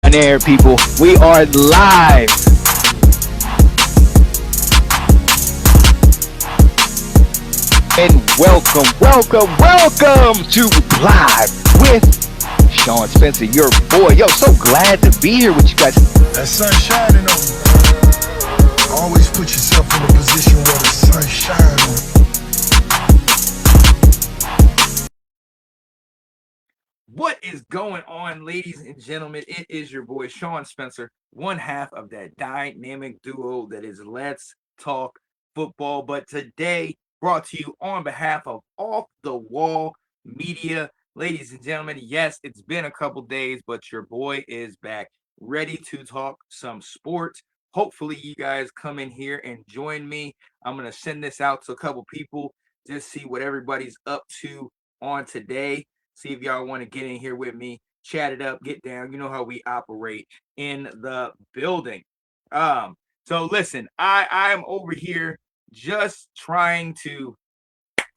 On air, people. We are live. And welcome to Live with Sean Spencer, your boy. Yo, so glad to be here with you guys. That sun shining on you. Always put yourself in a position where the sun shines on you. What is going on, ladies and gentlemen? It is your boy Sean Spencer, one half of that dynamic duo that is Let's Talk Football. But today, brought to you on behalf of Off the Wall Media. Ladies and gentlemen, yes, it's been a couple days, but your boy is back, ready to talk some sports. Hopefully, you guys come in here and join me. I'm going to send this out to a couple people, just see what everybody's up to on today. See if y'all want to get in here with me, chat it up, get down. You know how we operate in the building. So listen, I'm over here just trying to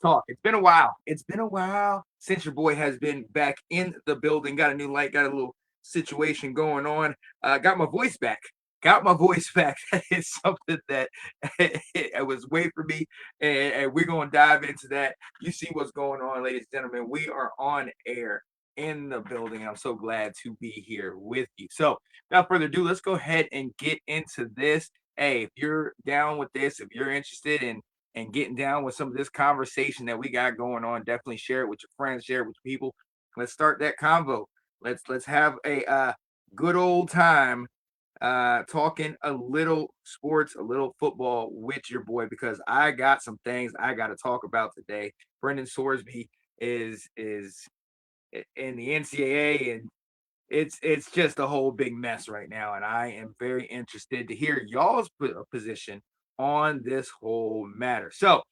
talk. It's been a while. It's been a while since your boy has been back in the building. Got a new light, got a little situation going on. Got my voice back. Got my voice back. That is something that it was waiting for me, and we're gonna dive into that. You see what's going on, ladies and gentlemen. We are on air in the building. I'm so glad to be here with you. So, without further ado, let's go ahead and get into this. Hey, if you're down with this, if you're interested in and getting down with some of this conversation that we got going on, definitely share it with your friends, share it with your people. Let's start that convo. Let's have a good old time talking a little sports, a little football with your boy, because I got some things I got to talk about today. Brendan Sorsby is in the NCAA, and it's just a whole big mess right now, and I am very interested to hear y'all's position on this whole matter. So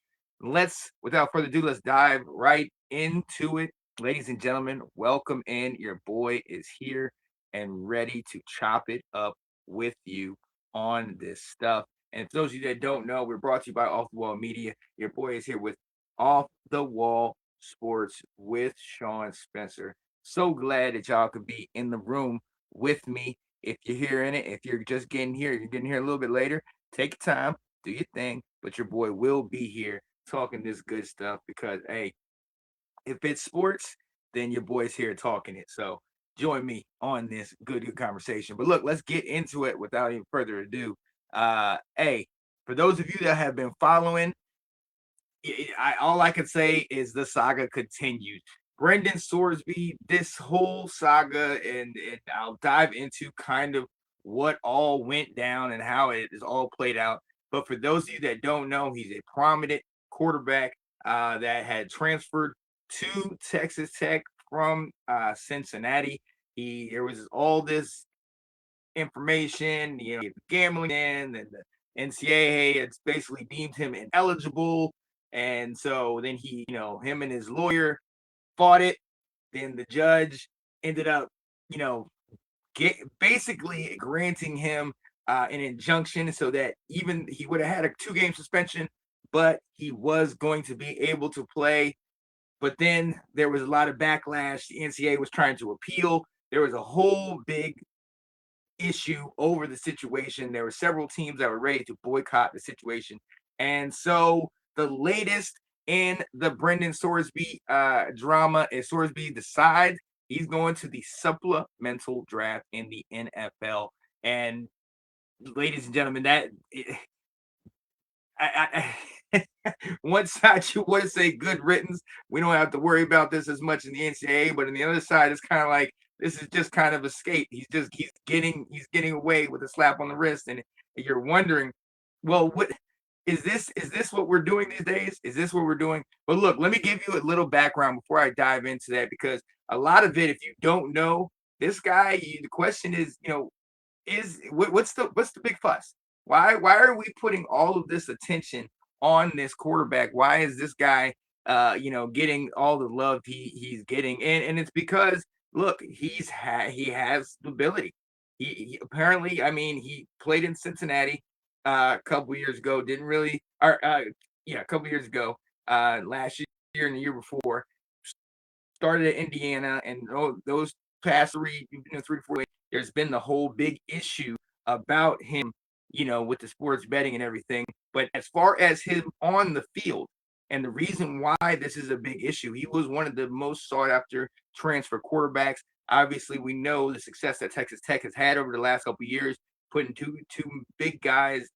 without further ado, let's dive right into it. Ladies and gentlemen, welcome in. Your boy is here and ready to chop it up with you on this stuff. And for those of you that don't know, we're brought to you by Off the Wall Media. Your boy is here with Off the Wall Sports with Sean Spencer. So glad that y'all could be in the room with me. If you're hearing it, if you're just getting here, you're getting here a little bit later, take your time, do your thing, but your boy will be here talking this good stuff because, hey, if it's sports, then your boy's here talking it. So join me on this good conversation. But look, let's get into it without any further ado. Hey, for those of you that have been following, all I can say is the saga continues. Brendan Sorsby, this whole saga, and I'll dive into kind of what all went down and how it is all played out. But for those of you that don't know, he's a prominent quarterback that had transferred to Texas Tech from Cincinnati. There was all this information, gambling in, and the NCAA had basically deemed him ineligible. And so then him and his lawyer fought it. Then the judge ended up, basically granting him an injunction so that even he would have had a 2-game suspension, but he was going to be able to play. But then there was a lot of backlash. The NCAA was trying to appeal. There was a whole big issue over the situation. There were several teams that were ready to boycott the situation. And so the latest in the Brendan Sorsby drama is Sorsby decides he's going to the supplemental draft in the NFL. And ladies and gentlemen, one side you want to say good riddance. We don't have to worry about this as much in the NCAA, but on the other side, it's kind of like this is just kind of escape. He's getting away with a slap on the wrist, and you're wondering, well, what is this? Is this what we're doing these days? Is this what we're doing? But look, let me give you a little background before I dive into that, because a lot of it, if you don't know this guy, the question is, what's the big fuss? Why are we putting all of this attention on this quarterback? Why is this guy getting all the love he's getting? And it's because look, he has the ability. He apparently, I mean, he played in Cincinnati a couple years ago, didn't really a couple years ago, last year and the year before, started at Indiana, and those past 3, 4 there's been the whole big issue about him, with the sports betting and everything. But as far as him on the field, and the reason why this is a big issue, he was one of the most sought after transfer quarterbacks. Obviously, we know the success that Texas Tech has had over the last couple of years, putting two big guys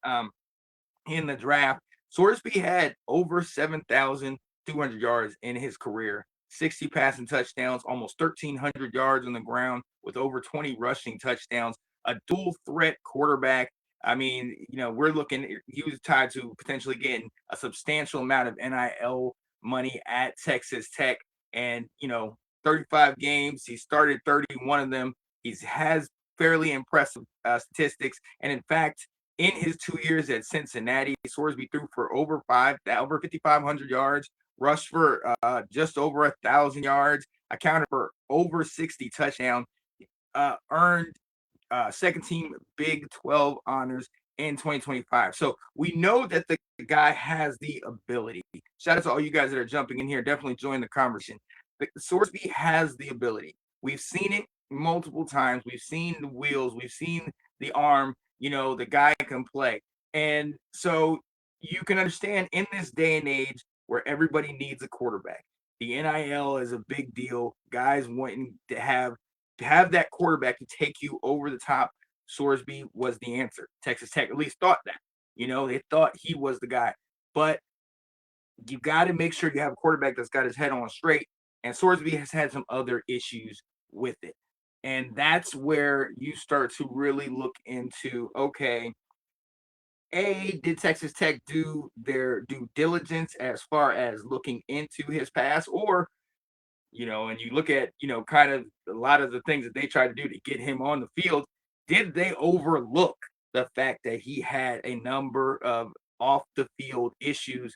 in the draft. Sorsby had over 7,200 yards in his career, 60 passing touchdowns, almost 1,300 yards on the ground with over 20 rushing touchdowns, a dual threat quarterback. I mean, we're looking, he was tied to potentially getting a substantial amount of NIL money at Texas Tech. And, 35 games, he started 31 of them. He has fairly impressive statistics. And in fact, in his 2 years at Cincinnati, Sorsby threw for over 5,500 yards, rushed for just over 1,000 yards, accounted for over 60 touchdowns, earned second team Big 12 honors in 2025. So we know that the guy has the ability. Shout out to all you guys that are jumping in here. Definitely join the conversation. Sorsby has the ability. We've seen it multiple times. We've seen the wheels. We've seen the arm. The guy can play. And so you can understand in this day and age where everybody needs a quarterback, the NIL is a big deal. Guys wanting to have that quarterback to take you over the top. Sorsby was the answer. Texas Tech at least thought that. They thought he was the guy. But you got to make sure you have a quarterback that's got his head on straight. And Sorsby has had some other issues with it. And that's where you start to really look into, okay, did Texas Tech do their due diligence as far as looking into his past? Or, and you look at, kind of a lot of the things that they tried to do to get him on the field, did they overlook the fact that he had a number of off the field issues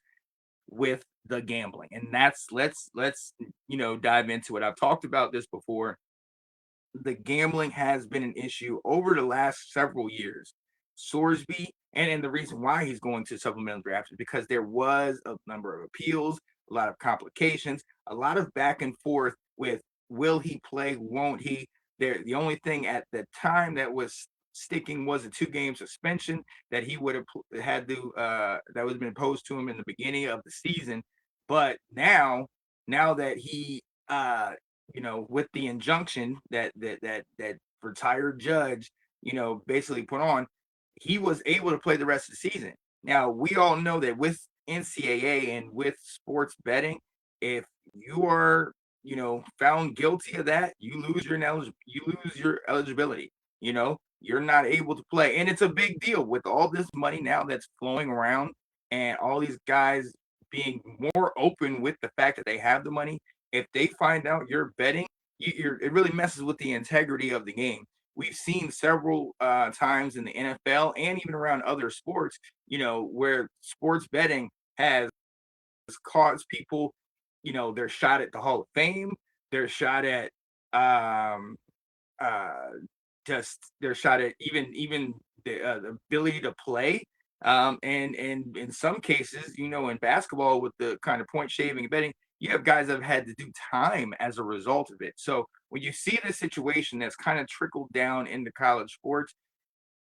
with the gambling? And let's dive into it. I've talked about this before. The gambling has been an issue over the last several years. Sorsby, and the reason why he's going to supplemental drafts is because there was a number of appeals, a lot of complications, a lot of back and forth with will he play, won't he? The only thing at the time that was sticking was a 2-game suspension that he would have had to that was been imposed to him in the beginning of the season. But now that he with the injunction that retired judge basically put on, he was able to play the rest of the season. Now we all know that with NCAA and with sports betting, if you are found guilty of that, you lose your eligibility. You're not able to play. And it's a big deal with all this money now that's flowing around and all these guys being more open with the fact that they have the money. If they find out you're betting, it really messes with the integrity of the game. We've seen several times in the NFL and even around other sports, where sports betting has caused people, they're shot at the Hall of Fame, they're shot at they're shot at even the ability to play. And in some cases, in basketball with the kind of point shaving and betting, you have guys that have had to do time as a result of it. So when you see this situation that's kind of trickled down into college sports,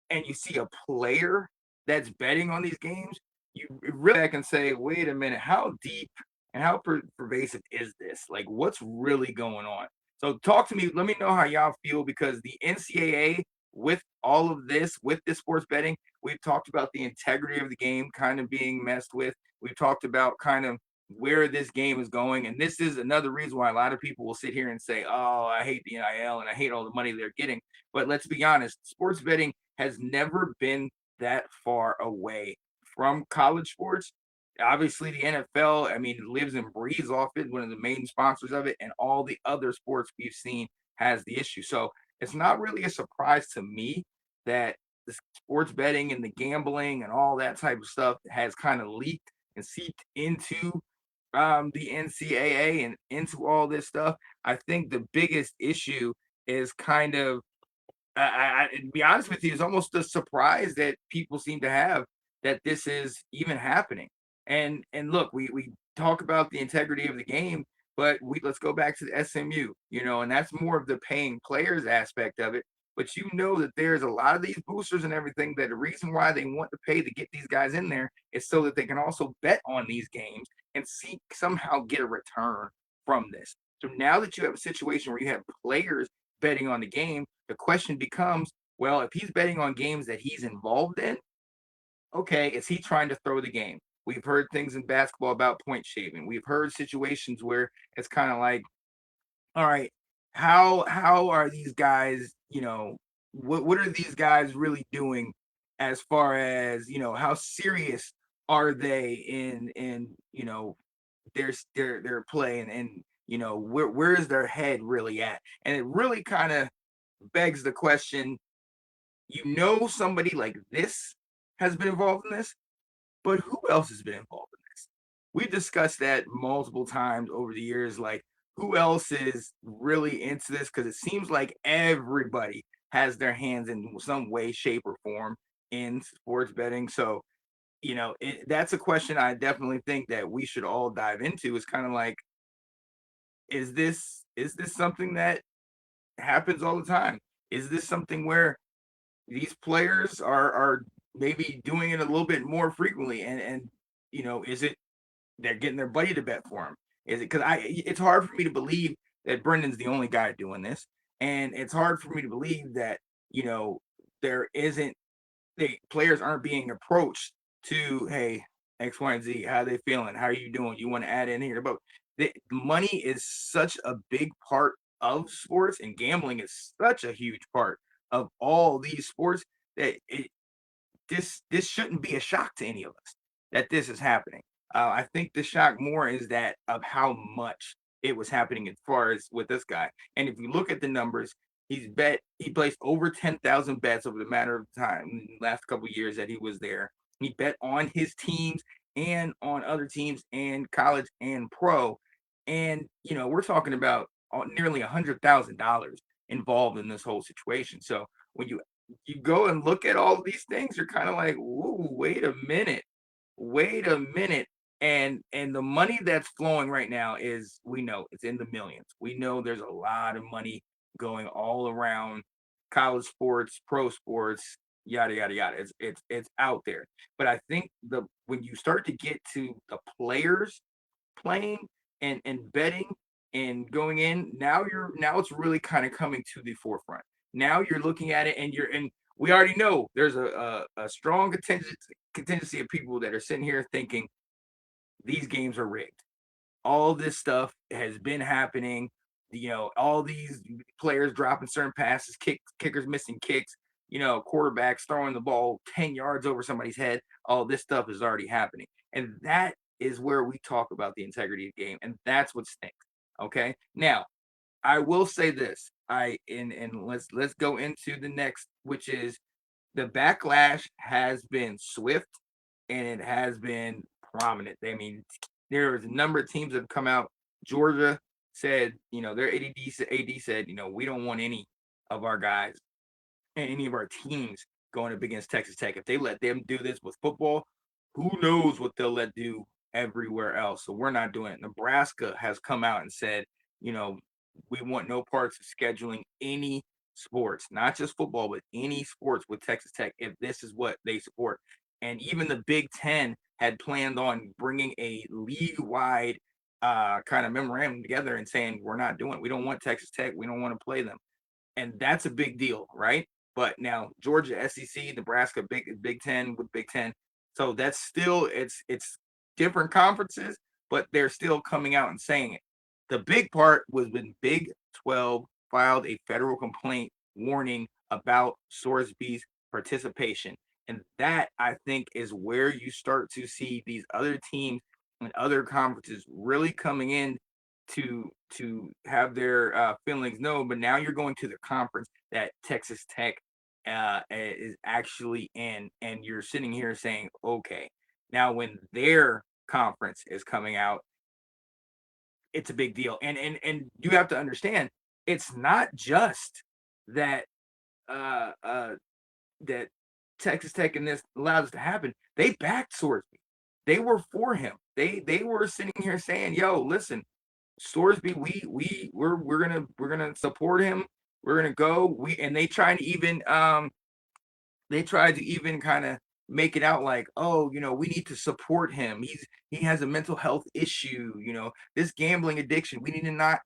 and you see a player that's betting on these games, you really back and say, wait a minute, how deep and how pervasive is this? Like, what's really going on? So talk to me. Let me know how y'all feel, because the NCAA, with all of this, with this sports betting, we've talked about the integrity of the game kind of being messed with. We've talked about kind of where this game is going. And this is another reason why a lot of people will sit here and say, oh, I hate the NIL and I hate all the money they're getting. But let's be honest, sports betting has never been that far away from college sports. Obviously, the NFL, lives and breathes off it, one of the main sponsors of it, and all the other sports we've seen has the issue. So it's not really a surprise to me that the sports betting and the gambling and all that type of stuff has kind of leaked and seeped into the NCAA and into all this stuff. I think the biggest issue is kind of, to be honest with you, is almost a surprise that people seem to have that this is even happening. And look, we talk about the integrity of the game, but let's go back to the SMU, and that's more of the paying players aspect of it. but you know that there's a lot of these boosters and everything that the reason why they want to pay to get these guys in there is so that they can also bet on these games and see somehow get a return from this. So now that you have a situation where you have players betting on the game, the question becomes, well, if he's betting on games that he's involved in, okay, is he trying to throw the game? We've heard things in basketball about point shaving. We've heard situations where it's kind of like, all right, how are these guys, what are these guys really doing as far as, how serious are they in their play and where is their head really at? And it really kind of begs the question, somebody like this has been involved in this, but who else has been involved in this? We've discussed that multiple times over the years, like who else is really into this? Because it seems like everybody has their hands in some way, shape, or form in sports betting. So, that's a question I definitely think that we should all dive into. Is kind of like, is this something that happens all the time? Is this something where these players are maybe doing it a little bit more frequently, and is it they're getting their buddy to bet for them? Is it because it's hard for me to believe that Brendan's the only guy doing this, and it's hard for me to believe that there isn't the players aren't being approached to, hey, X, Y, and Z, how are they feeling? How are you doing? You want to add in here? But the money is such a big part of sports, and gambling is such a huge part of all these sports that this shouldn't be a shock to any of us that this is happening. I think the shock more is that of how much it was happening as far as with this guy. And if you look at the numbers, he placed over 10,000 bets over the matter of time, last couple of years that he was there. He bet on his teams and on other teams and college and pro. And, we're talking about nearly $100,000 involved in this whole situation. So when you go and look at all of these things, you're kind of like, whoa, wait a minute. And the money that's flowing right now is, we know it's in the millions. We know there's a lot of money going all around college sports, pro sports, yada yada yada. It's out there. But I think when you start to get to the players playing and betting and going in, now it's really kind of coming to the forefront. Now you're looking at it, and we already know there's a strong contingency of people that are sitting here thinking these games are rigged. All this stuff has been happening. All these players dropping certain passes, kickers missing kicks, quarterbacks throwing the ball 10 yards over somebody's head. All this stuff is already happening. And that is where we talk about the integrity of the game. And that's what stinks. Okay. Now, I will say this. Let's go into the next, which is the backlash has been swift and it has been prominent. I mean, there's a number of teams that have come out. Georgia said, their AD said, we don't want any of our guys and any of our teams going up against Texas Tech. If they let them do this with football, who knows what they'll let do everywhere else. So we're not doing it. Nebraska has come out and said, we want no parts of scheduling any sports, not just football, but any sports with Texas Tech if this is what they support. And even the Big Ten had planned on bringing a league-wide kind of memorandum together and saying, we're not doing it. We don't want Texas Tech. We don't want to play them. And that's a big deal, right? But now Georgia, SEC, Nebraska, Big Ten with Big Ten. So that's still, it's different conferences, but they're still coming out and saying it. The big part was when Big 12 filed a federal complaint warning about Sorsby's participation. And that, I think, is where you start to see these other teams and other conferences really coming in to have their feelings known. But now you're going to the conference that Texas Tech is actually in, and you're sitting here saying, okay, now when their conference is coming out, it's a big deal. And you have to understand, it's not just that that Texas Tech and this allowed this to happen. They backed Sorsby. They were for him. They were sitting here saying, "Yo, listen, Sorsby, we're gonna support him. We're gonna go. And they tried to even kind of make it out like, oh, we need to support him. He has a mental health issue. This gambling addiction. We need to not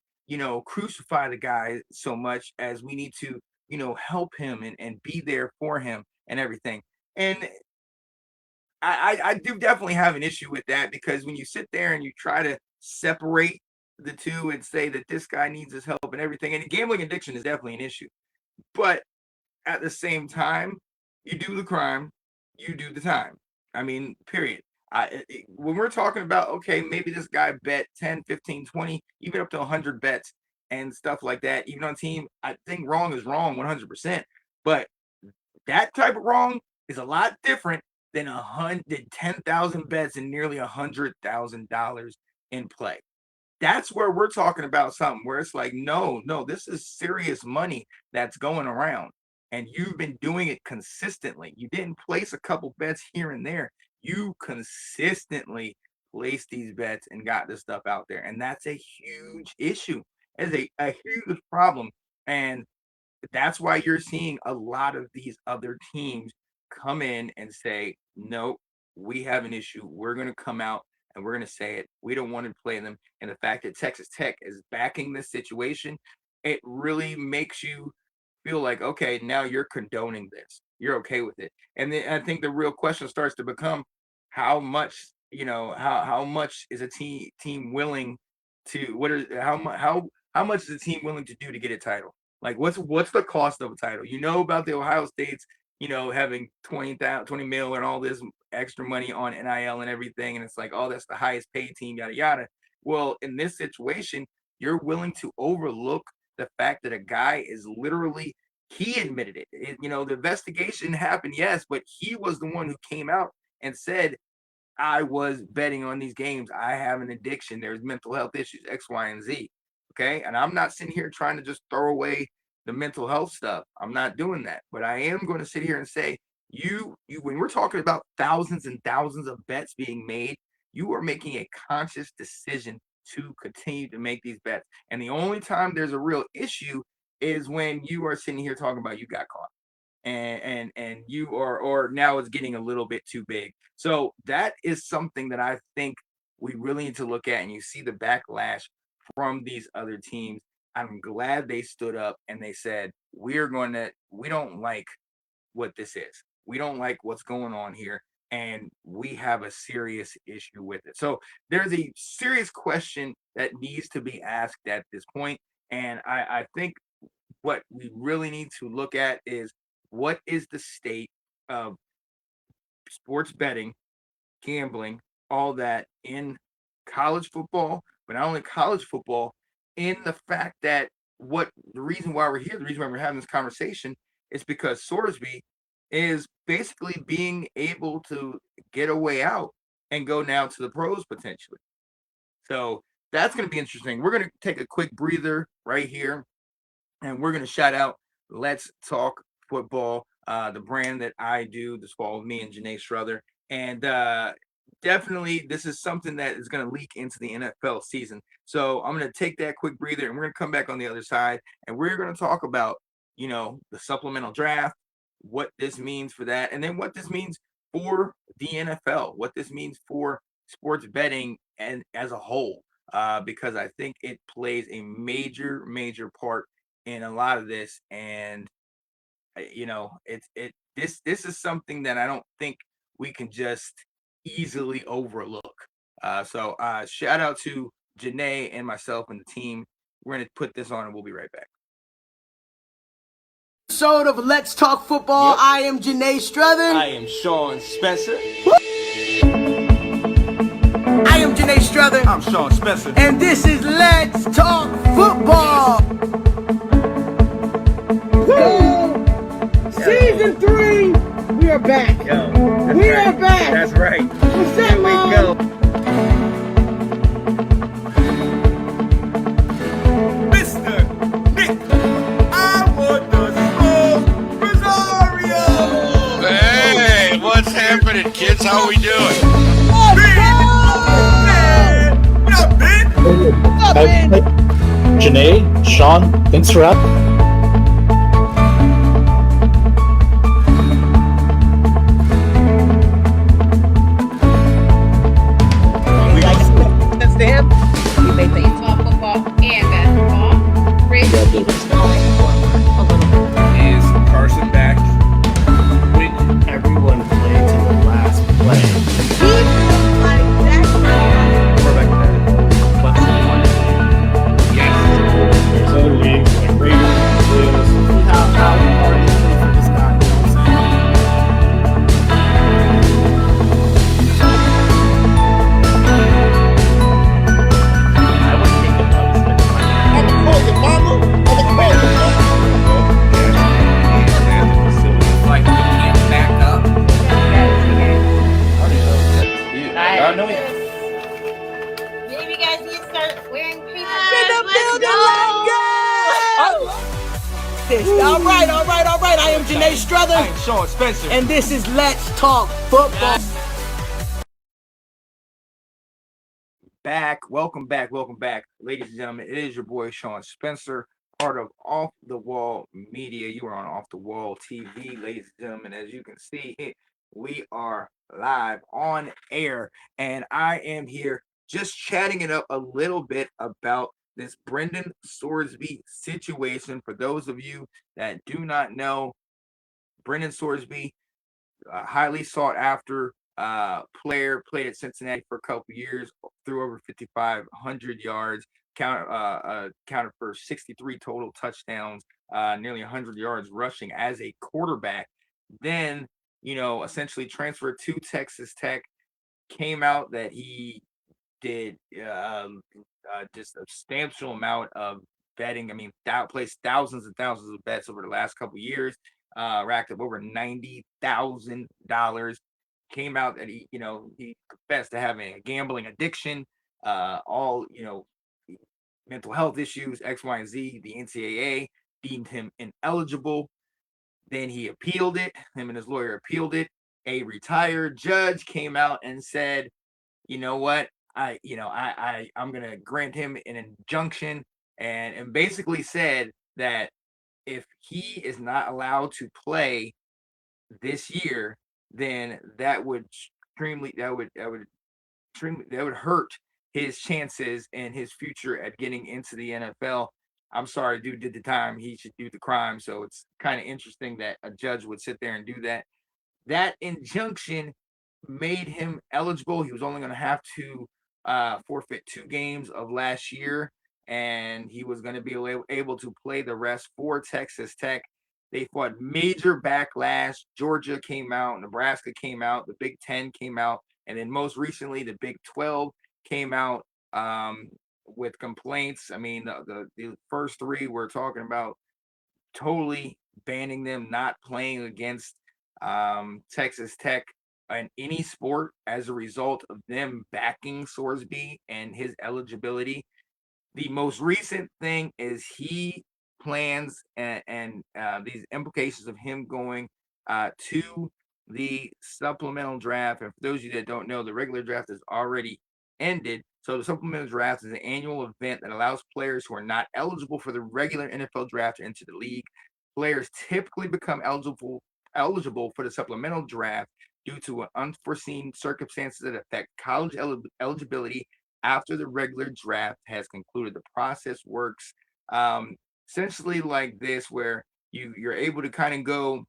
crucify the guy so much as we need to help him and be there for him and everything. And I do definitely have an issue with that, because when you sit there and you try to separate the two and say that this guy needs his help and everything, and gambling addiction is definitely an issue, but at the same time, you do the crime, you do the time. I mean, period. When we're talking about, okay, maybe this guy bet 10, 15, 20, even up to 100 bets and stuff like that, even on team, I think wrong is wrong 100%. But that type of wrong is a lot different than 10,000 bets and nearly $100,000 in play. That's where we're talking about something where it's like, no, this is serious money that's going around. And you've been doing it consistently. You didn't place a couple bets here and there. You consistently placed these bets and got this stuff out there. And that's a huge issue. It's a huge problem. And that's why you're seeing a lot of these other teams come in and say, no, we have an issue. We're going to come out and we're going to say it. We don't want to play them. And the fact that Texas Tech is backing this situation, it really makes you feel like, okay, now you're condoning this. You're okay with it. And then I think the real question starts to become how much, how much is a team willing to, how much is a team willing to do to get a title? Like what's the cost of a title? About the Ohio States, having 20 mil and all this extra money on NIL and everything. And it's like, oh, that's the highest paid team, yada, yada. Well, in this situation, you're willing to overlook the fact that a guy is literally, he admitted it. The investigation happened, yes, but he was the one who came out and said, I was betting on these games. I have an addiction. There's mental health issues, X, Y, and Z. Okay. And I'm not sitting here trying to just throw away the mental health stuff. I'm not doing that. But I am going to sit here and say, you when we're talking about thousands and thousands of bets being made, you are making a conscious decision to continue to make these bets. And the only time there's a real issue is when you are sitting here talking about you got caught. And you are, or now it's getting a little bit too big. So that is something that I think we really need to look at. And you see the backlash from these other teams. I'm glad they stood up and they said, we don't like what this is. We don't like what's going on here. And we have a serious issue with it. So there's a serious question that needs to be asked at this point. And I think what we really need to look at is, what is the state of sports betting, gambling, all that in college football, but not only college football, in the fact that the reason why we're here, the reason why we're having this conversation is because Sorsby is basically being able to get a way out and go now to the pros potentially. So that's going to be interesting. We're going to take a quick breather right here, and we're going to shout out Let's Talk Football, the brand that I do. This fall with me and Janae Strother. And definitely this is something that is going to leak into the NFL season. So I'm going to take that quick breather, and we're going to come back on the other side, and we're going to talk about, the supplemental draft, what this means for that, and then what this means for the NFL, what this means for sports betting and as a whole, because I think it plays a major, major part in a lot of this. And this is something that I don't think we can just easily overlook. So shout out to Janae and myself and the team. We're going to put this on and we'll be right back. Episode of Let's Talk Football. Yep. I am Janae Strother. I am Sean Spencer. I am Janae Strother. I'm Sean Spencer. And this is Let's Talk Football. Season 3, we are back. We are back. That's right. What's up, Mom? Here we go. Mr. Nick, I want the Smoke Rosario. Hey, what's happening, kids? How we doing? Ben. Janae, Sean, thanks for having me. Sean Spencer. And this is Let's Talk Football. Welcome back, ladies and gentlemen. It is your boy Sean Spencer, part of Off the Wall Media. You are on Off the Wall TV, ladies and gentlemen. As you can see, we are live on air, and I am here just chatting it up a little bit about this Brendan Sorsby situation. For those of you that do not know, Brendan Sorsby, highly sought after player, played at Cincinnati for a couple years, threw over 5,500 yards, counted for 63 total touchdowns, nearly 100 yards rushing as a quarterback. Then, essentially transferred to Texas Tech. Came out that he did just a substantial amount of betting. I mean, placed thousands and thousands of bets over the last couple years. Racked up over $90,000. Came out that he confessed to having a gambling addiction, all mental health issues, X, Y, and Z. The NCAA deemed him ineligible. Then he appealed it. Him and his lawyer appealed it. A retired judge came out and said, "You know what? I'm gonna grant him an injunction," and basically said that if he is not allowed to play this year, then that would hurt his chances and his future at getting into the NFL. I'm sorry, dude did the time, he should do the crime. So it's kind of interesting that a judge would sit there and do that. That injunction made him eligible. He was only going to have to forfeit 2 games of last year, and he was going to be able to play the rest for Texas Tech. They fought major backlash. Georgia came out, Nebraska came out, the Big Ten came out, and then most recently the Big 12 came out with complaints. I mean, the first 3 we're talking about totally banning them, not playing against Texas Tech in any sport as a result of them backing Sorsby and his eligibility. The most recent thing is he plans and these implications of him going to the supplemental draft. And for those of you that don't know, the regular draft is already ended. So the supplemental draft is an annual event that allows players who are not eligible for the regular NFL draft to enter the league. Players typically become eligible for the supplemental draft due to unforeseen circumstances that affect college eligibility after the regular draft has concluded. The process works essentially like this, where you're able to kind of go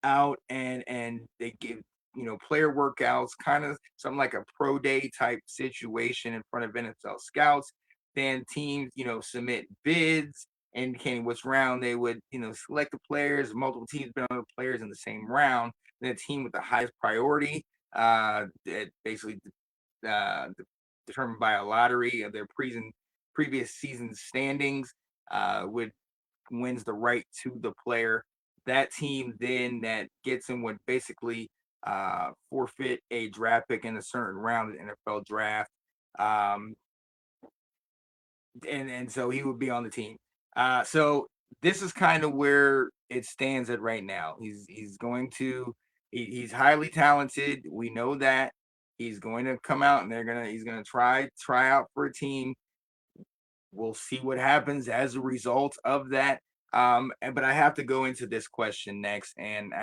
out and they give player workouts, kind of something like a pro day type situation in front of NFL scouts. Then teams submit bids indicating which round they would select the players. Multiple teams bid on the players in the same round. Then the team with the highest priority, that basically determined by a lottery of their previous season standings, wins the right to the player. That team then that gets him would basically forfeit a draft pick in a certain round of the NFL draft, and so he would be on the team. So this is kind of where it stands at right now. He's highly talented. We know that. He's going to come out and he's gonna try out for a team. We'll see what happens as a result of that. But I have to go into this question next, and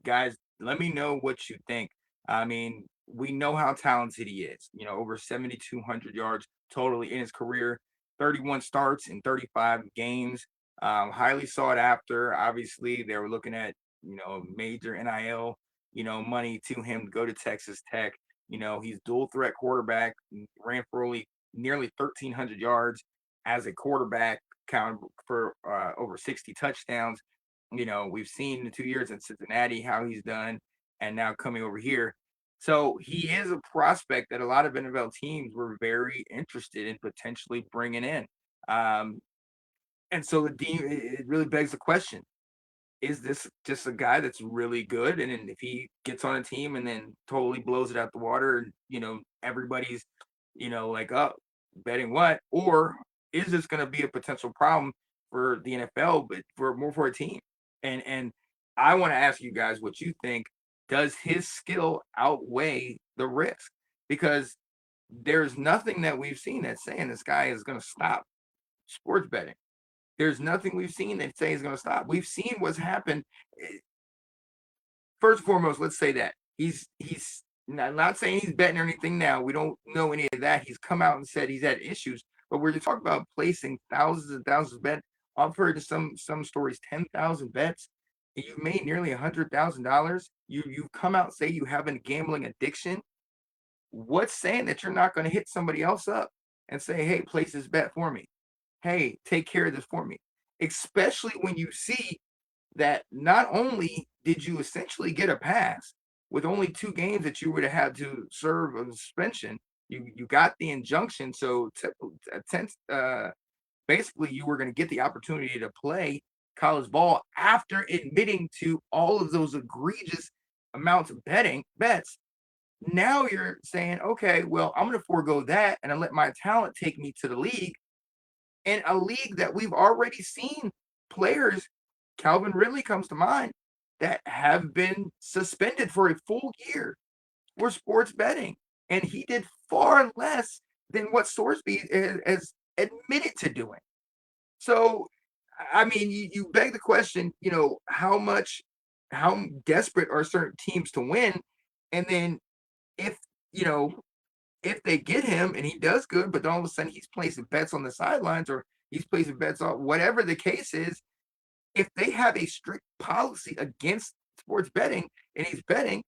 guys, let me know what you think. I mean, we know how talented he is. Over 7,200 yards totally in his career, 31 starts in 35 games. Highly sought after. Obviously, they were looking at major NIL money to him to go to Texas Tech. He's dual threat quarterback, ran for nearly 1,300 yards as a quarterback, counted for over 60 touchdowns. We've seen in 2 years in Cincinnati how he's done, and now coming over here. So he is a prospect that a lot of NFL teams were very interested in potentially bringing in. And so it really begs the question: is this just a guy that's really good, and then if he gets on a team and then totally blows it out the water, everybody's like, oh, betting what? Or is this going to be a potential problem for the NFL, but for a team? And I want to ask you guys what you think. Does his skill outweigh the risk? Because there's nothing that we've seen that's saying this guy is going to stop sports betting. There's nothing we've seen that say he's going to stop. We've seen what's happened. First and foremost, let's say that he's not saying he's betting or anything now. We don't know any of that. He's come out and said he's had issues, but we're talking about placing thousands and thousands of bets. I've heard some stories, 10,000 bets. And you've made nearly $100,000. You've come out and say you have a gambling addiction. What's saying that you're not going to hit somebody else up and say, hey, place this bet for me? Hey, take care of this for me. Especially when you see that not only did you essentially get a pass with only 2 games that you would have had to serve a suspension, you got the injunction. So basically you were going to get the opportunity to play college ball after admitting to all of those egregious amounts of bets. Now you're saying, okay, well, I'm going to forego that and I let my talent take me to the league, and a league that we've already seen players, Calvin Ridley comes to mind, that have been suspended for a full year for sports betting. And he did far less than what Sorsby has admitted to doing. So, I mean, you beg the question, how desperate are certain teams to win? And then if they get him and he does good, but all of a sudden he's placing bets on the sidelines or he's placing bets on whatever the case is, if they have a strict policy against sports betting and he's betting,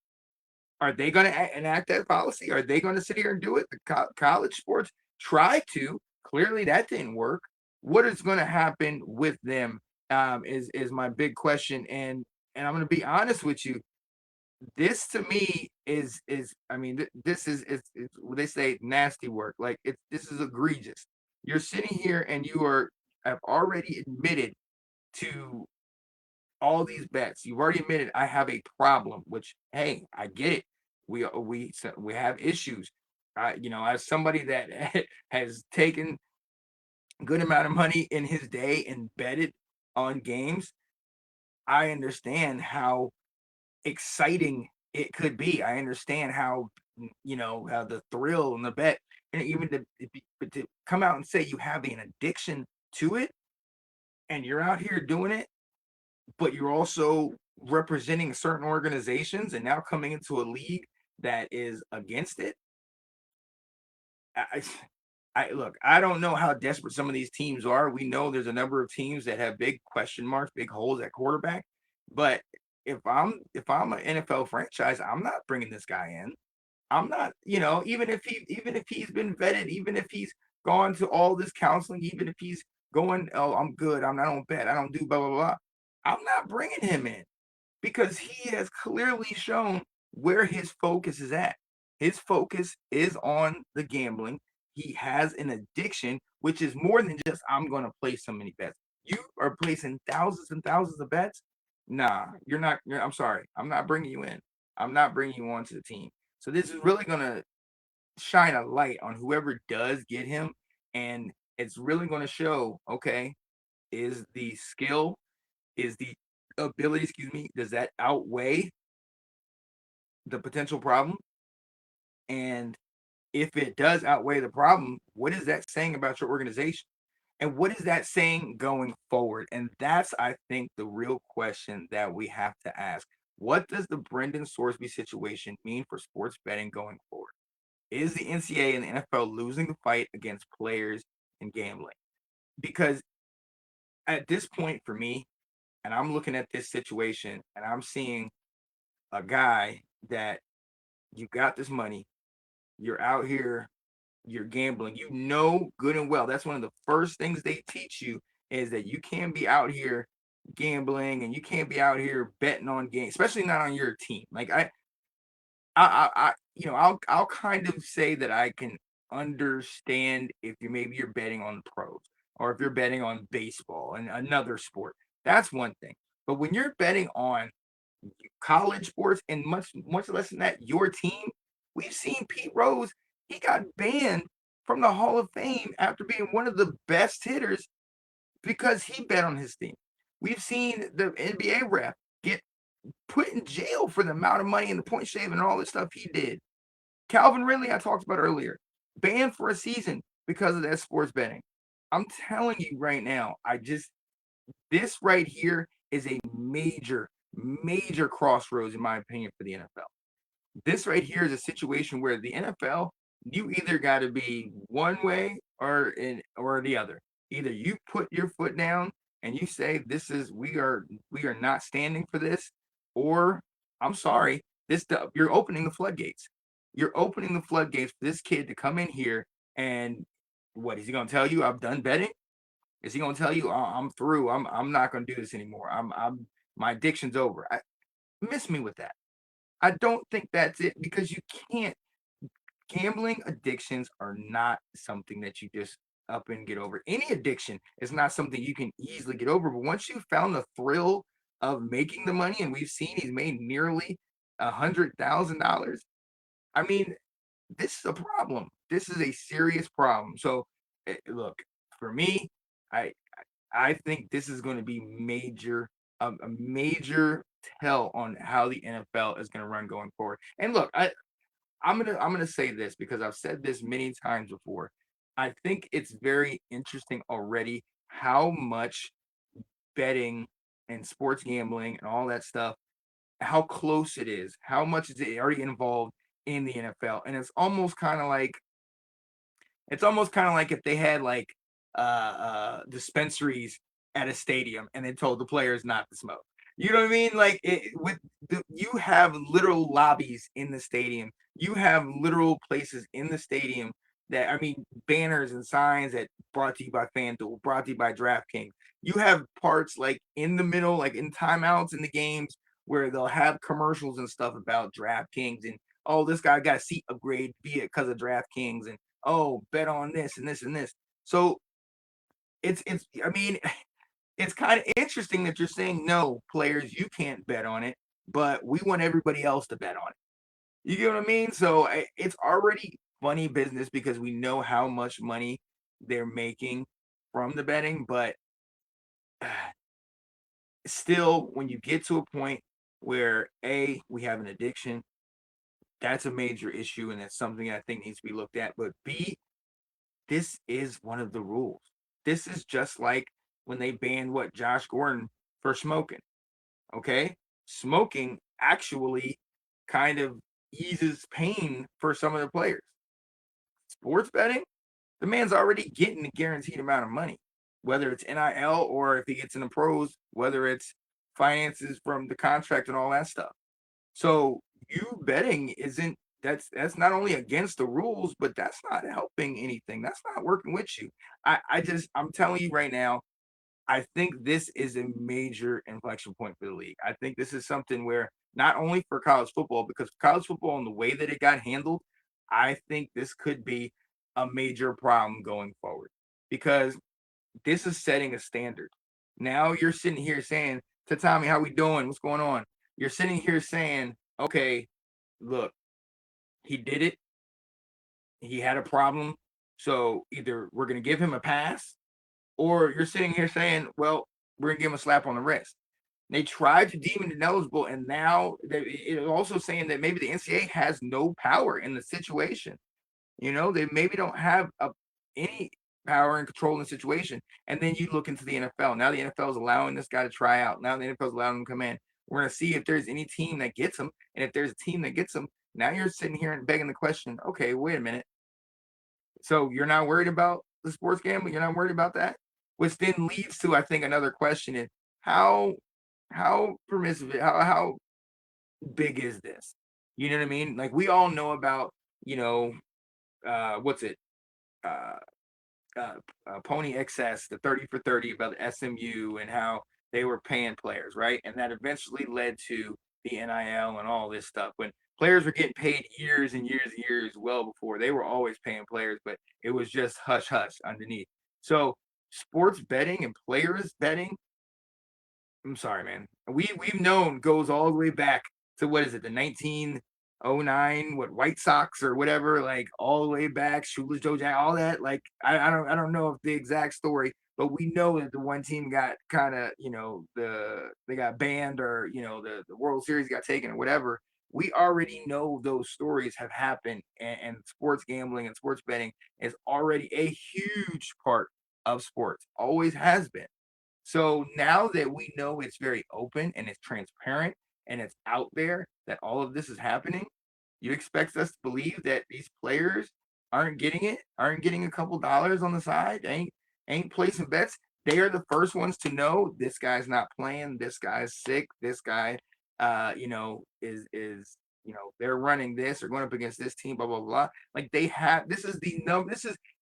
are they going to enact that policy? Are they going to sit here and do it? The college sports tried to. Clearly that didn't work. What is going to happen with them is my big question. And I'm going to be honest with you. This to me is I mean, this is they say nasty work. Like this is egregious. You're sitting here and have already admitted to all these bets. You've already admitted I have a problem, which, hey, I get it. We have issues. As somebody that has taken a good amount of money in his day and betted on games, I understand how exciting it could be. I understand how the thrill and the bet, and even to come out and say you have an addiction to it and you're out here doing it, but you're also representing certain organizations and now coming into a league that is against it. Look, I don't know how desperate some of these teams are. We know there's a number of teams that have big question marks, big holes at quarterback, but if I'm an NFL franchise, I'm not bringing this guy in. I'm not, even if he's been vetted, even if he's gone to all this counseling, even if he's going, oh, I'm good, I don't bet, I don't do blah blah blah. I'm not bringing him in because he has clearly shown where his focus is at. His focus is on the gambling. He has an addiction, which is more than just I'm going to place so many bets. You are placing thousands and thousands of bets. Nah, you're not. I'm sorry. I'm not bringing you in. I'm not bringing you onto the team. So this is really going to shine a light on whoever does get him. And it's really going to show, okay, is the skill, is the ability, does that outweigh the potential problem? And if it does outweigh the problem, what is that saying about your organization? And what is that saying going forward? And that's, I think, the real question that we have to ask. What does the Brendan Sorsby situation mean for sports betting going forward? Is the NCAA and the NFL losing the fight against players and gambling? Because at this point for me, and I'm looking at this situation and I'm seeing a guy that you got this money, you're out here, you're gambling, good and well. That's one of the first things they teach you is that you can't be out here gambling and you can't be out here betting on games, especially not on your team. Like I'll kind of say that I can understand if you're betting on pros or if you're betting on baseball and another sport. That's one thing. But when you're betting on college sports and much less than that, your team, we've seen Pete Rose. He got banned from the Hall of Fame after being one of the best hitters because he bet on his team. We've seen the NBA ref get put in jail for the amount of money and the point shaving and all this stuff he did. Calvin Ridley, I talked about earlier, banned for a season because of that sports betting. I'm telling you right now, this right here is a major, major crossroads, in my opinion, for the NFL. This right here is a situation where the NFL, you either got to be one way or the other. Either you put your foot down and you say we are not standing for this, or I'm sorry, you're opening the floodgates. You're opening the floodgates for this kid to come in here and what is he going to tell you? I've done betting. Is he going to tell you I'm through? I'm not going to do this anymore. My addiction's over. Miss me with that. I don't think that's it, because you can't. Gambling addictions are not something that you just up and get over. Any addiction is not something you can easily get over. But once you found the thrill of making the money, and we've seen he's made nearly $100,000. I mean, this is a problem. This is a serious problem. So, look, for me, I think this is going to be a major tell on how the NFL is going to run going forward. And look, I'm gonna say this because I've said this many times before. I think it's very interesting already how much betting and sports gambling and all that stuff, how close it is, how much is it already involved in the NFL. And it's almost kind of like if they had like dispensaries at a stadium and they told the players not to smoke. You know what I mean? Like you have literal lobbies in the stadium. You have literal places in the stadium banners and signs that brought to you by FanDuel, brought to you by DraftKings. You have parts like in the middle, like in timeouts in the games, where they'll have commercials and stuff about DraftKings and, oh, this guy got a seat upgrade via because of DraftKings, and, oh, bet on this and this and this. So it's kind of interesting that you're saying, no, players, you can't bet on it, but we want everybody else to bet on it. You get what I mean? So it's already funny business because we know how much money they're making from the betting, but still, when you get to a point where we have an addiction, that's a major issue, and that's something I think needs to be looked at. But B, this is one of the rules. This is just like when they banned Josh Gordon for smoking. Okay, smoking actually kind of eases pain for some of the players. Sports betting, the man's already getting a guaranteed amount of money, whether it's NIL or if he gets in the pros, whether it's finances from the contract and all that stuff. So you betting that's not only against the rules, but that's not helping anything. That's not working with you. I'm telling you right now, I think this is a major inflection point for the league. I think this is something where not only for college football, because college football and the way that it got handled, I think this could be a major problem going forward, because this is setting a standard. Now you're sitting here saying to Tommy, how we doing? What's going on? You're sitting here saying, okay, look, he did it. He had a problem. So either we're going to give him a pass, or you're sitting here saying, well, we're going to give him a slap on the wrist. They tried to deem it ineligible, and now it's also saying that maybe the NCAA has no power in the situation. You know, they maybe don't have any power and control in the situation. And then you look into the NFL. Now the NFL is allowing this guy to try out. Now the NFL is allowing him to come in. We're going to see if there's any team that gets him. And if there's a team that gets him, now you're sitting here and begging the question, okay, wait a minute. So you're not worried about the sports gambling? You're not worried about that? Which then leads to, I think, another question is how permissive, how big is this? You know what I mean? Like, we all know about, Pony Excess, the 30 for 30 about the SMU and how they were paying players, right? And that eventually led to the NIL and all this stuff. When players were getting paid years and years and years well before, they were always paying players, but it was just hush hush underneath. So sports betting and players betting, I'm sorry, man. We've known goes all the way back to, what is it, the '09, White Sox or whatever, like all the way back, Shoeless Joe Jack, all that. Like I don't know if the exact story, but we know that the one team got kind of, they got banned, or the World Series got taken or whatever. We already know those stories have happened, and sports gambling and sports betting is already a huge part of sports, always has been. So now that we know it's very open and it's transparent and it's out there that all of this is happening, you expect us to believe that these players aren't getting a couple dollars on the side, ain't placing bets. They are the first ones to know this guy's not playing, this guy's sick, this guy is they're running this or going up against this team, blah blah blah. Like they have this is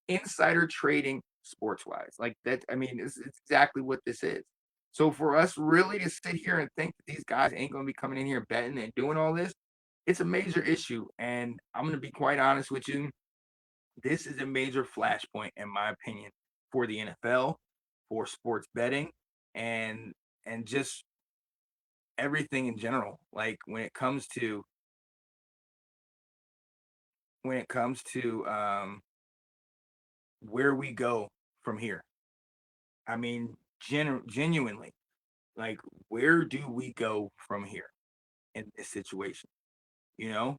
insider trading sports wise. Like that, I mean, it's exactly what this is. So for us really to sit here and think that these guys ain't gonna be coming in here betting and doing all this, it's a major issue. And I'm gonna be quite honest with you. This is a major flashpoint, in my opinion, for the NFL, for sports betting, and just everything in general. Like when it comes to where we go from here. I mean, genuinely, like where do we go from here in this situation? You know,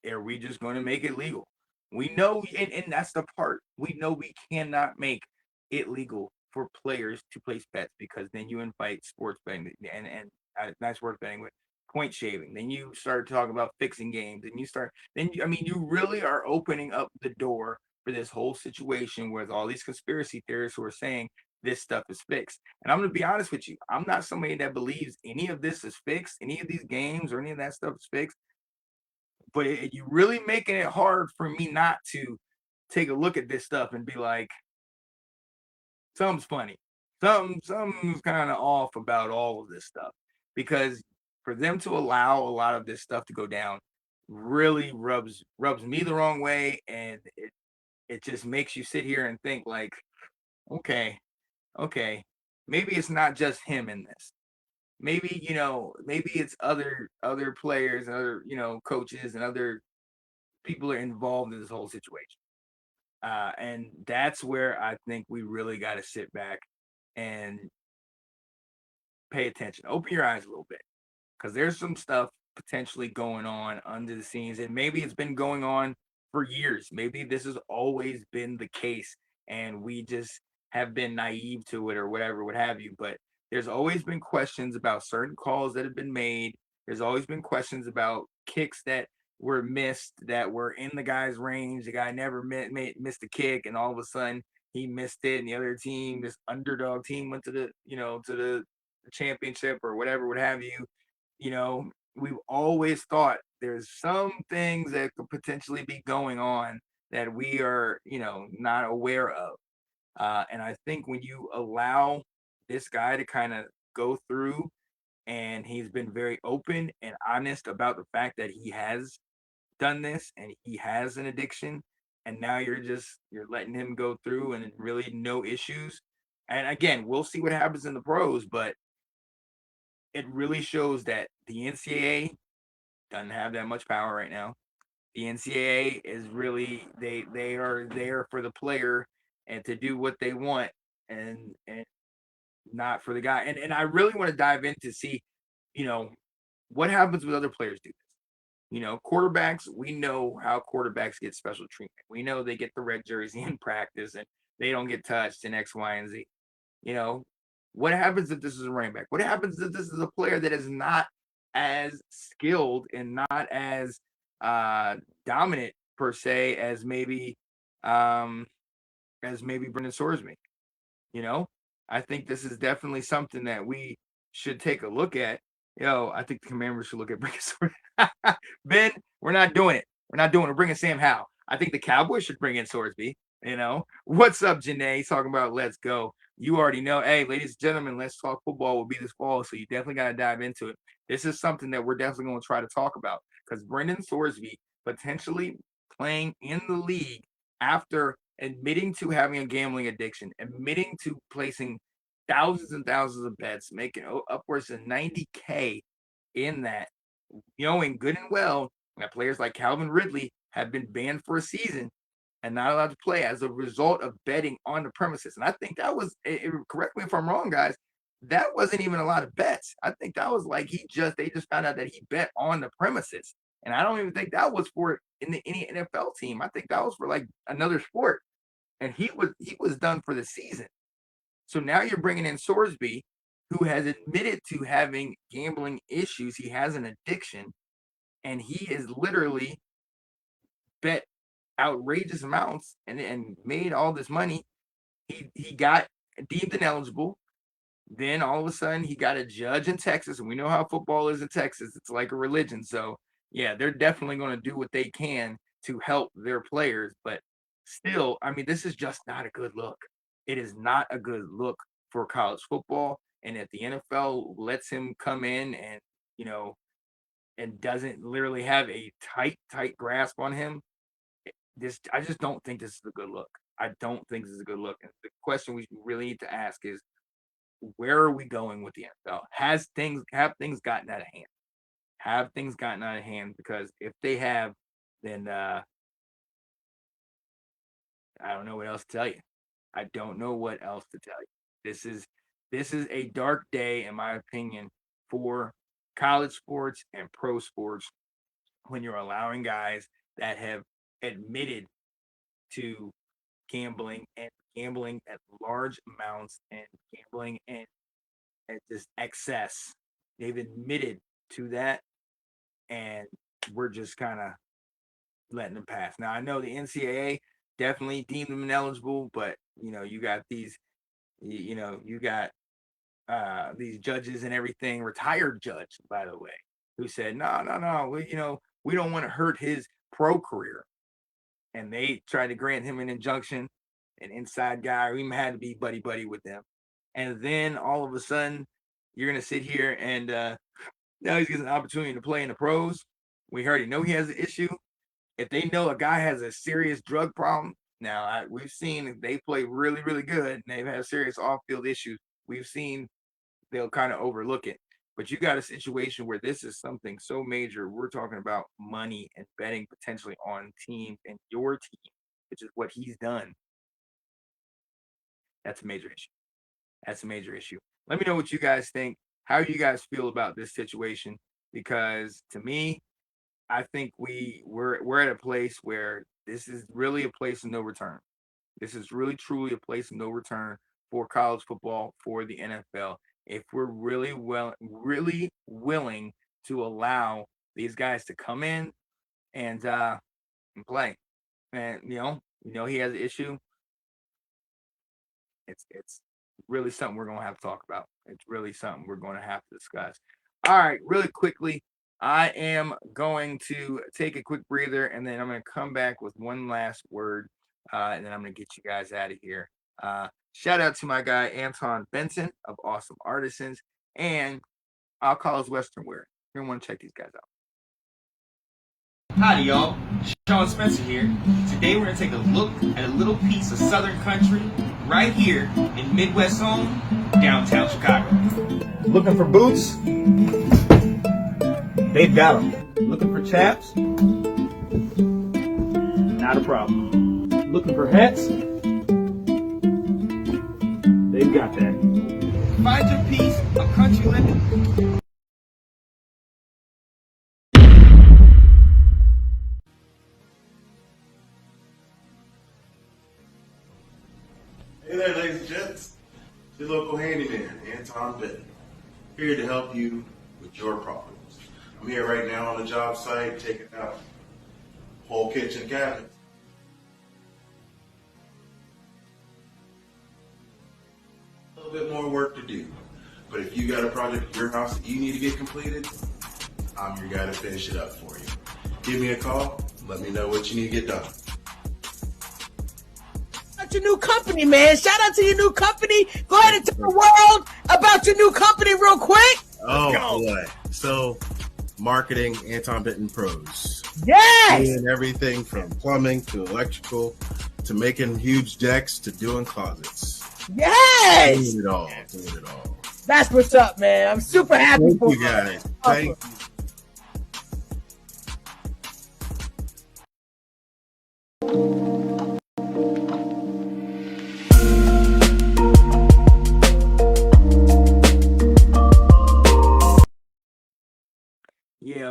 are we just going to make it legal? We know, and that's the part. We know we cannot make it legal for players to place bets, because then you invite sports betting and not sports betting, but point shaving. Then you start talking about fixing games, and I mean, you really are opening up the door for this whole situation with all these conspiracy theorists who are saying this stuff is fixed. And I'm going to be honest with you, I'm not somebody that believes any of this is fixed, any of these games or any of that stuff is fixed. But you're really making it hard for me not to take a look at this stuff and be like, something's funny. Something's kind of off about all of this stuff. Because for them to allow a lot of this stuff to go down really rubs me the wrong way, and it just makes you sit here and think like, okay, maybe it's not just him in this. Maybe, maybe it's other players and other, coaches and other people are involved in this whole situation. And that's where I think we really got to sit back and pay attention. Open your eyes a little bit, because there's some stuff potentially going on under the scenes, and maybe it's been going on for years. Maybe this has always been the case, and we just have been naive to it or whatever, what have you. But there's always been questions about certain calls that have been made. There's always been questions about kicks that were missed, that were in the guy's range. The guy never missed a kick, and all of a sudden he missed it, and the other team, this underdog team, went to the championship or whatever, what have you. We've always thought there's some things that could potentially be going on that we are, not aware of. And I think when you allow this guy to kind of go through, and he's been very open and honest about the fact that he has done this and he has an addiction, and now you're letting him go through and really no issues. And again, we'll see what happens in the pros, but it really shows that the NCAA doesn't have that much power right now. The NCAA is really they are there for the player and to do what they want, and not for the guy. And I really want to dive in to see, what happens when other players do this. Quarterbacks, we know how quarterbacks get special treatment. We know they get the red jersey in practice and they don't get touched in X, Y, and Z. What happens if this is a running back? What happens if this is a player that is not as skilled and not as dominant per se as maybe Brendan Sorsby? I think this is definitely something that we should take a look at. I think the Commanders should look at bringing Sorsby. Ben, we're not doing it. We're bringing Sam Howell. I think the Cowboys should bring in Sorsby. What's up, Janae? He's talking about let's go. You already know. Hey, ladies and gentlemen, Let's Talk Football will be this fall, so you definitely got to dive into it. This is something that we're definitely going to try to talk about, because Brendan Sorsby potentially playing in the league after admitting to having a gambling addiction, admitting to placing thousands and thousands of bets, making upwards of $90K in that, knowing good and well Now, players like Calvin Ridley have been banned for a season and not allowed to play as a result of betting on the premises. And I think that was, correct me if I'm wrong, guys, that wasn't even a lot of bets. I think that was like they just found out that he bet on the premises. And I don't even think that was for any NFL team. I think that was for like another sport. And he was done for the season. So now you're bringing in Sorsby, who has admitted to having gambling issues. He has an addiction, and he is literally bet outrageous amounts and made all this money. He got deemed ineligible. Then all of a sudden he got a judge in Texas, and we know how football is in Texas. It's like a religion. So yeah, they're definitely going to do what they can to help their players. But still, I mean, this is just not a good look. It is not a good look for college football. And if the NFL lets him come in and, and doesn't literally have a tight grasp on him, I just don't think this is a good look. I don't think this is a good look. And the question we really need to ask is, where are we going with the NFL? Have things gotten out of hand? Have things gotten out of hand? Because if they have, then I don't know what else to tell you. I don't know what else to tell you. This is a dark day, in my opinion, for college sports and pro sports when you're allowing guys that have admitted to gambling at large amounts and gambling and at just excess. They've admitted to that, and we're just kind of letting them pass. Now, I know the NCAA definitely deemed them ineligible, but you got these, you got these judges and everything, retired judge, by the way, who said, no, we don't want to hurt his pro career. And they tried to grant him an injunction, an inside guy, or even had to be buddy with them. And then all of a sudden, you're going to sit here and now he's getting an opportunity to play in the pros. We already know he has an issue. If they know a guy has a serious drug problem, now we've seen they play really, really good and they've had serious off-field issues. We've seen they'll kind of overlook it. But you got a situation where this is something so major. We're talking about money and betting potentially on teams and your team, which is what he's done. That's a major issue. That's a major issue. Let me know what you guys think. How you guys feel about this situation? Because to me, I think we're at a place where this is really a place of no return. This is really truly a place of no return for college football, for the NFL. If we're really willing to allow these guys to come in and play, and he has an issue. It's really something we're gonna have to talk about. It's really something we're gonna have to discuss. All right, really quickly, I am going to take a quick breather, and then I'm going to come back with one last word, and then I'm going to get you guys out of here. Shout out to my guy, Anton Benson of Awesome Artisans, and I'll call his Western Wear. You're going to want to check these guys out. Howdy, y'all. Sean Spencer here. Today, we're going to take a look at a little piece of Southern country right here in Midwest home, downtown Chicago. Looking for boots? They've got them. Looking for chaps? Not a problem. Looking for hats? They've got that. Find your piece of country living. Hey there, ladies and gents. It's your local handyman, Anton Benton, here to help you with your problems. I'm here right now on the job site, taking out whole kitchen cabinets. A little bit more work to do, but if you got a project at your house that you need to get completed, I'm your guy to finish it up for you. Give me a call, let me know what you need to get done. About your new company, man. Shout out to your new company. Go ahead and tell the world about your new company real quick. Oh boy. So, marketing, Anton Benton Pros. Yes. Doing everything from plumbing to electrical to making huge decks to doing closets. Yes. Doing it all. Doing it all. That's what's up, man. I'm super happy Thank for you guys. Thank you.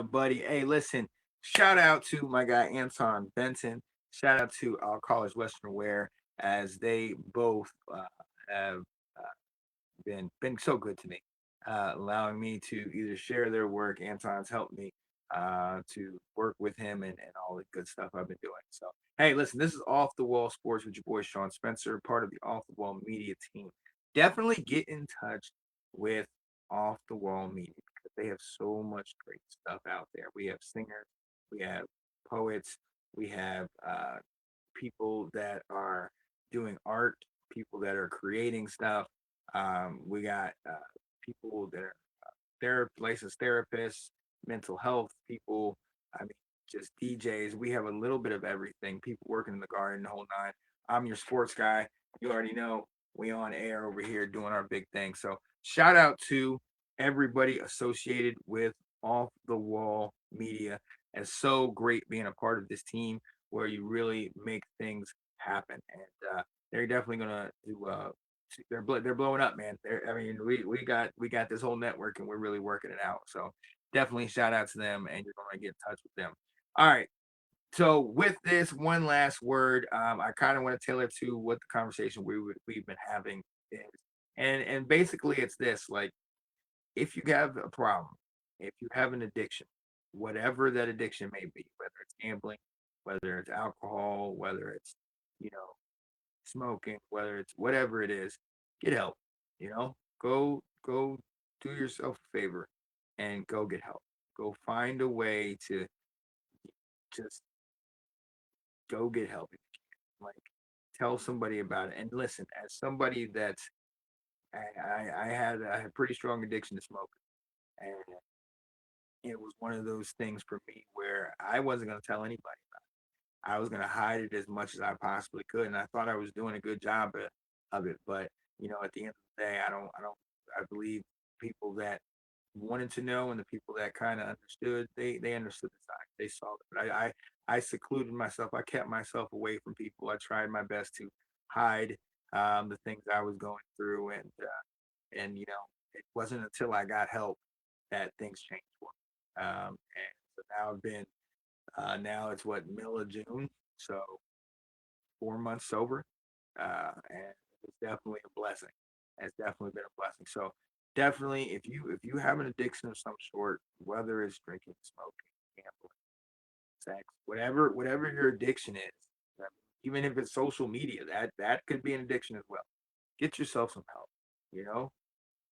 buddy. Hey, listen, shout out to my guy Anton Benton. Shout out to our College Western Wear as they both have been so good to me, allowing me to either share their work. Anton's helped me to work with him and all the good stuff I've been doing. So, hey, listen, this is Off the Wall Sports with your boy Sean Spencer, part of the Off the Wall Media team. Definitely get in touch with Off the Wall Media because they have so much great stuff out there. We have singers, we have poets, we have people that are doing art, people that are creating stuff. We got people that are licensed therapists, mental health people. I mean, just DJs. We have a little bit of everything. People working in the garden, the whole nine. I'm your sports guy. You already know we on air over here doing our big thing. So shout out to everybody associated with Off the Wall Media. It's so great being a part of this team where you really make things happen. And they're definitely gonna do. They're blowing up, man. I mean, we got this whole network and we're really working it out. So definitely shout out to them, and you're gonna get in touch with them. All right. So with this, one last word. I kind of want to tailor to what the conversation we've been having is, and basically it's this: like, if you have a problem, if you have an addiction, whatever that addiction may be, whether it's gambling, whether it's alcohol, whether it's you know smoking, whether it's whatever it is, get help. Go do yourself a favor and go get help. Go find a way to just go get help if you can. Like tell somebody about it. And listen, as somebody that's I had a pretty strong addiction to smoking. And it was one of those things for me where I wasn't gonna tell anybody about it. I was gonna hide it as much as I possibly could, and I thought I was doing a good job of it. But at the end of the day, I believe people that wanted to know and the people that kind of understood, they understood the side. They saw it. But I secluded myself. I kept myself away from people. I tried my best to hide the things I was going through, and it wasn't until I got help that things changed for me. And so now I've been now it's what middle of June, so 4 months sober, and it's definitely a blessing. It's definitely been a blessing. So definitely, if you have an addiction of some sort, whether it's drinking, smoking, gambling, sex, whatever your addiction is, even if it's social media, that could be an addiction as well. Get yourself some help. You know,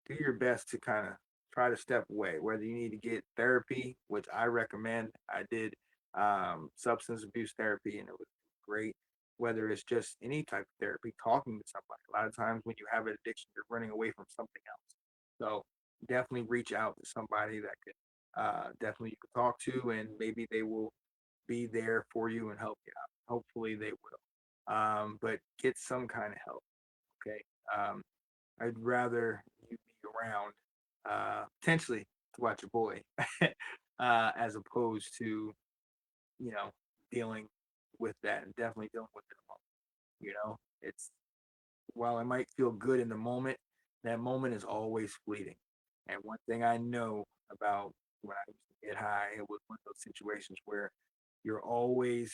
do your best to kind of try to step away. Whether you need to get therapy, which I recommend, I did substance abuse therapy, and it was great. Whether it's just any type of therapy, talking to somebody. A lot of times when you have an addiction, you're running away from something else. So definitely reach out to somebody that could definitely you can talk to, and maybe they will be there for you and help you out. Hopefully they will. But get some kind of help. Okay. I'd rather you be around potentially to watch your boy as opposed to dealing with that, and definitely dealing with it alone. It's while it might feel good in the moment, that moment is always fleeting. And one thing I know about when I used to get high, it was one of those situations where you're always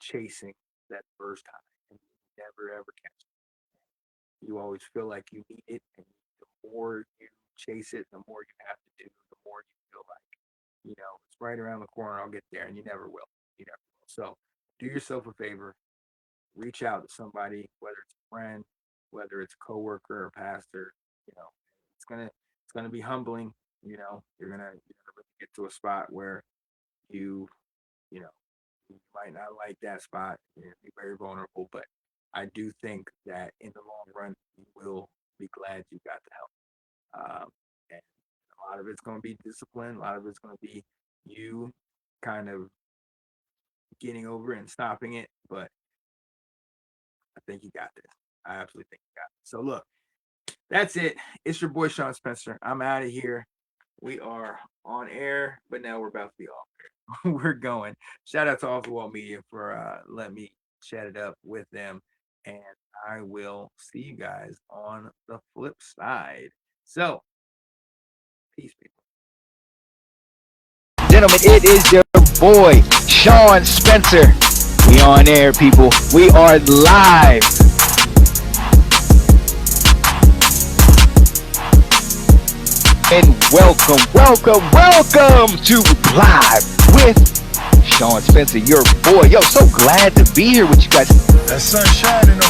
chasing that first high and you never ever catch it. You always feel like you need it, and the more you chase it, the more you have to do, the more you feel like, it's right around the corner, I'll get there, and you never will. You never will. So do yourself a favor, reach out to somebody, whether it's a friend, whether it's a coworker or pastor. It's gonna be humbling. You're gonna really get to a spot where you you know you might not like that spot. You're gonna be very vulnerable, but I do think that in the long run, you will be glad you got the help. And a lot of it's going to be discipline. A lot of it's going to be you kind of getting over it and stopping it. But I think you got this. I absolutely think you got it. So look, that's it. It's your boy Sean Spencer. I'm out of here. We are on air, but now we're about to be off air. We're going. Shout out to Off the Wall Media for letting me chat it up with them. And I will see you guys on the flip side. So, peace, people. gentlemen, it is your boy, Sean Spencer. We on air, people. We are live. And welcome to Live with Sean Spencer, your boy. Yo, so glad to be here with you guys. That sun shining on me.